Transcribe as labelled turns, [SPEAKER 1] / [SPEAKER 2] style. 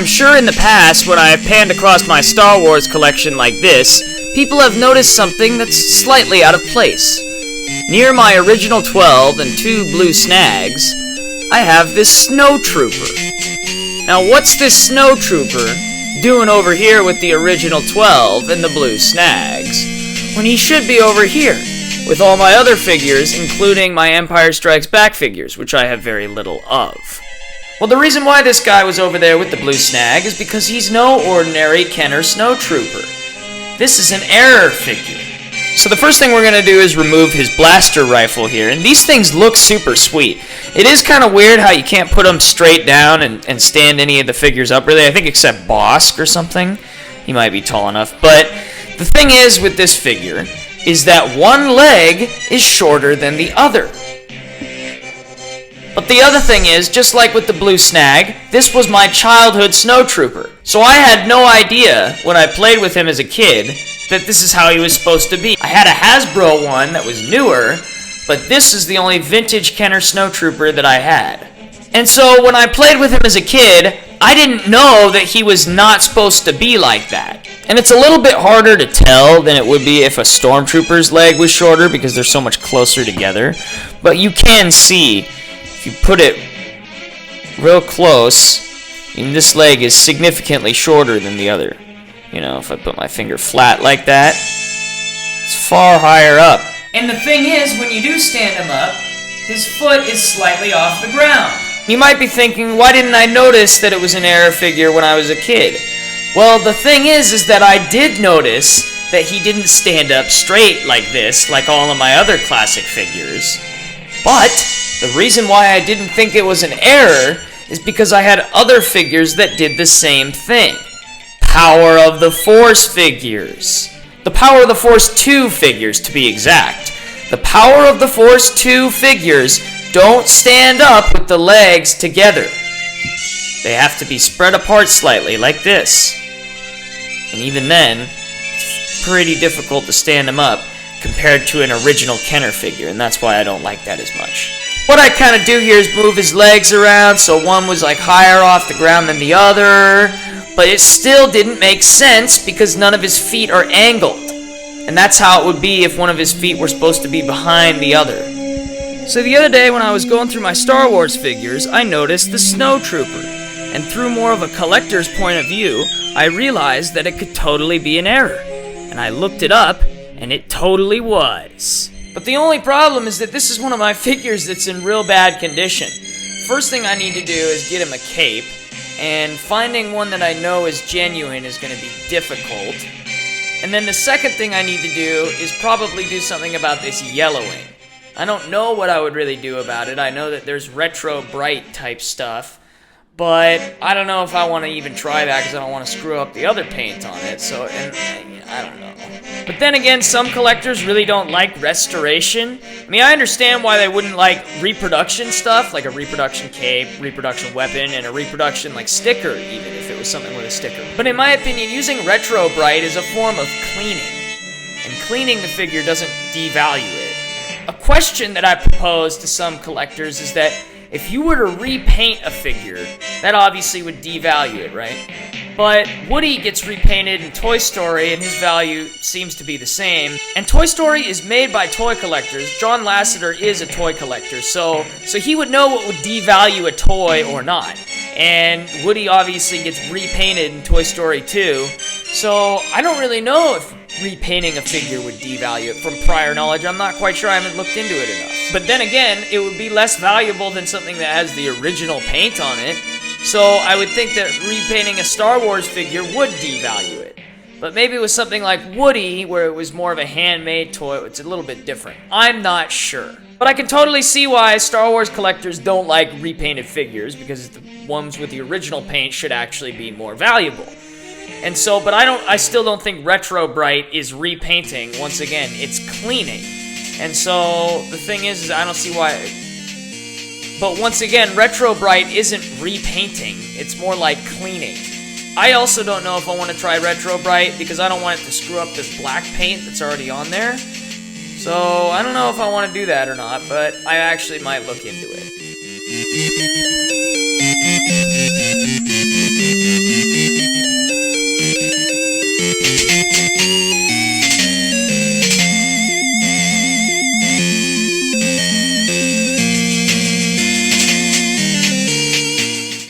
[SPEAKER 1] I'm sure in the past, when I have panned across my Star Wars collection like this, people have noticed something that's slightly out of place. Near my original 12 and 2 blue snags, I have this Snowtrooper. Now what's this Snowtrooper doing over here with the original 12 and the blue snags, when he should be over here with all my other figures, including my Empire Strikes Back figures, which I have very little of? Well, the reason why this guy was over there with the blue snag is because he's no ordinary Kenner Snowtrooper. This is an Error figure. So the first thing we're going to do is remove his blaster rifle here, and these things look super sweet. It is kind of weird how you can't put them straight down and stand any of the figures up, really. I think except Bosk or something. He might be tall enough. But the thing is with this figure is that one leg is shorter than the other. But the other thing is, just like with the blue snag, this was my childhood Snowtrooper. So I had no idea when I played with him as a kid that this is how he was supposed to be. I had a Hasbro one that was newer, but this is the only vintage Kenner Snowtrooper that I had. And so when I played with him as a kid, I didn't know that he was not supposed to be like that. And it's a little bit harder to tell than it would be if a Stormtrooper's leg was shorter because they're so much closer together. But you can see, if you put it real close, this leg is significantly shorter than the other. You know, if I put my finger flat like that, it's far higher up. And the thing is, when you do stand him up, his foot is slightly off the ground. You might be thinking, why didn't I notice that it was an Error figure when I was a kid? Well, the thing is that I did notice that he didn't stand up straight like this, like all of my other classic figures. But the reason why I didn't think it was an Error is because I had other figures that did the same thing. Power of the Force figures. The Power of the Force 2 figures, to be exact. The Power of the Force 2 figures don't stand up with the legs together. They have to be spread apart slightly, like this. And even then, it's pretty difficult to stand them up compared to an original Kenner figure, and that's why I don't like that as much. What I kind of do here is move his legs around, so one was like higher off the ground than the other, but it still didn't make sense because none of his feet are angled. And that's how it would be if one of his feet were supposed to be behind the other. So the other day when I was going through my Star Wars figures, I noticed the Snowtrooper. And through more of a collector's point of view, I realized that it could totally be an Error. And I looked it up, and it totally was. But the only problem is that this is one of my figures that's in real bad condition. First thing I need to do is get him a cape, and finding one that I know is genuine is going to be difficult. And then the second thing I need to do is probably do something about this yellowing. I don't know what I would really do about it. I know that there's retro bright type stuff, but I don't know if I want to even try that because I don't want to screw up the other paint on it, so, and I don't know. But then again, some collectors really don't like restoration. I mean, I understand why they wouldn't like reproduction stuff, like a reproduction cape, reproduction weapon, and a reproduction, like, sticker, even if it was something with a sticker. But in my opinion, using retro bright is a form of cleaning, and cleaning the figure doesn't devalue it. A question that I propose to some collectors is that if you were to repaint a figure, that obviously would devalue it, right? But Woody gets repainted in Toy Story, and his value seems to be the same. And Toy Story is made by toy collectors. John Lasseter is a toy collector, so he would know what would devalue a toy or not. And Woody obviously gets repainted in Toy Story 2, so I don't really know if repainting a figure would devalue it. From prior knowledge, I'm not quite sure. I haven't looked into it enough. But then again, it would be less valuable than something that has the original paint on it. So I would think that repainting a Star Wars figure would devalue it. But maybe it was something like Woody, where it was more of a handmade toy. It's a little bit different. I'm not sure. But I can totally see why Star Wars collectors don't like repainted figures, because the ones with the original paint should actually be more valuable. And so, but I still don't think Retro Bright is repainting. Once again, it's cleaning. And so, the thing is I don't see why. But once again, Retro Bright isn't repainting. It's more like cleaning. I also don't know if I want to try Retro Bright because I don't want it to screw up this black paint that's already on there. So, I don't know if I want to do that or not, but I actually might look into it.